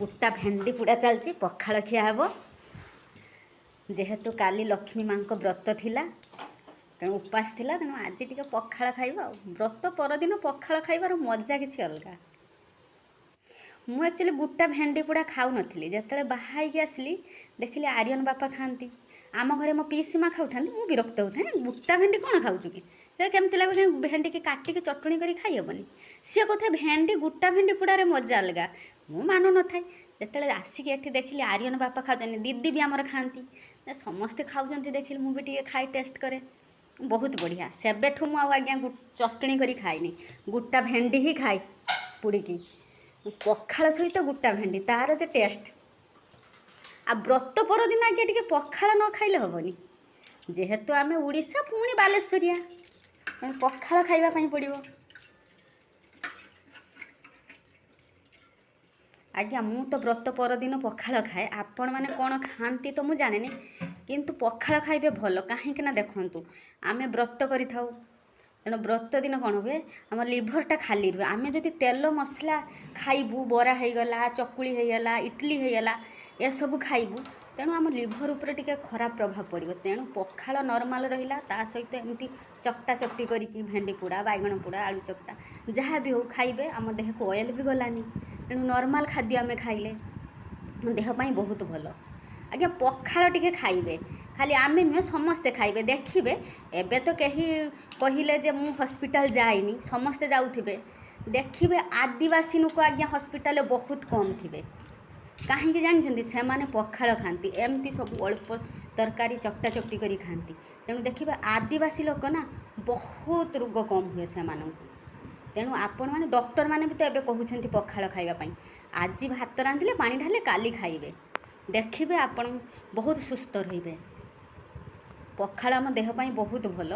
गोटा भेंडी पोड़ा चलची पखाल खिया हेब जेहेतु काली लक्ष्मी माँ व्रत थिला तेणु उपास थिला तेणु आज टी पखाल खाइबा व्रत परदिन पखाल खाइबार मजा किसी अलग। मु एक्चुअली गोटा भेंडी पोड़ा खाऊ नथिली जेतेले बाहाई आसली देखिली आर्यन बापा खाती आम घरे मो पीसी माँ खाऊ मु विरक्त होता गोटा भेंडी कौन खाऊ कि केमती लगे भेंडी की काटिक चटणी कर खाइबनी सी कथा भेंडी गोटा भेंडी पोड़ारे मजा अलग मु मानु न था जिते आसिक ये देखिली आर्यन बापा खाऊँ दीदी भी आमर खाती समस्ते खाऊँ देखिली मुझे खाई टेस्ट करे बहुत बढ़िया सेबेठू मु आज्ञा चटणी कर खाइनी गोटा भेंडी ही खाए पोड़िकी पखाल सहित गोटा भेंडी तार जे टेस्ट आ व्रत परदिन आज्ञा टे पखाल न खाइले हेनी जेहेतु आम ओडिशा पुणी बालेश्वरिया पखाल खाइबा पड़ो। आज्ञा मु तो व्रत परदिन पखाल खाए आपण मैंने कौन खाती तो मुझे जाने किंतु पखाल खाइबे भल कहीं देखु आम व्रत करि थाउ तेणु व्रत दिन कौन हुए आम लिभरटा खाली रुहे आम जदि तेल मसला खाइबू बरा होगला चकुली होगला इडली होगला ये सब खाइबू तेणु आम लिभर उपर टिके खराब प्रभाव पड़ो तेणु पखाल नॉर्मल रहिला ता सहित एमती चकटा चकटी करिकी भेंडी पोड़ा बैगण पोड़ा आलू चकटा जहाँ भी हो खाइबे आम देह को ऑयल भी गलानी तेणु नॉर्मल खाद्य आम खाइले देहपाई बहुत भल। आज्ञा पखाल टिके खाइबे खाली आम नुहे समस्ते खाइबे देखिए एबे तो कहीं कहले जे मु हॉस्पिटल जाइनी समस्ते जाउथिबे देखिए आदिवासी लोक आज्ञा हॉस्पिटल बहुत कम थिबे कहीं जानते से माने पखाल खाती एमती सब अल्प तरकारी चकटा चकटी करी खाती तेणु देखिए आदिवासी लोक ना बहुत रोग कम हुए से तेणु आपण मैंने डॉक्टर मैंने भी तो ये कहते पखाल खाइबा आज भात रांधिले पानी ढाले काली खाइबे देखिए आपण बहुत सुस्थ रहिबे पखाल आम देहपाई बहुत भल।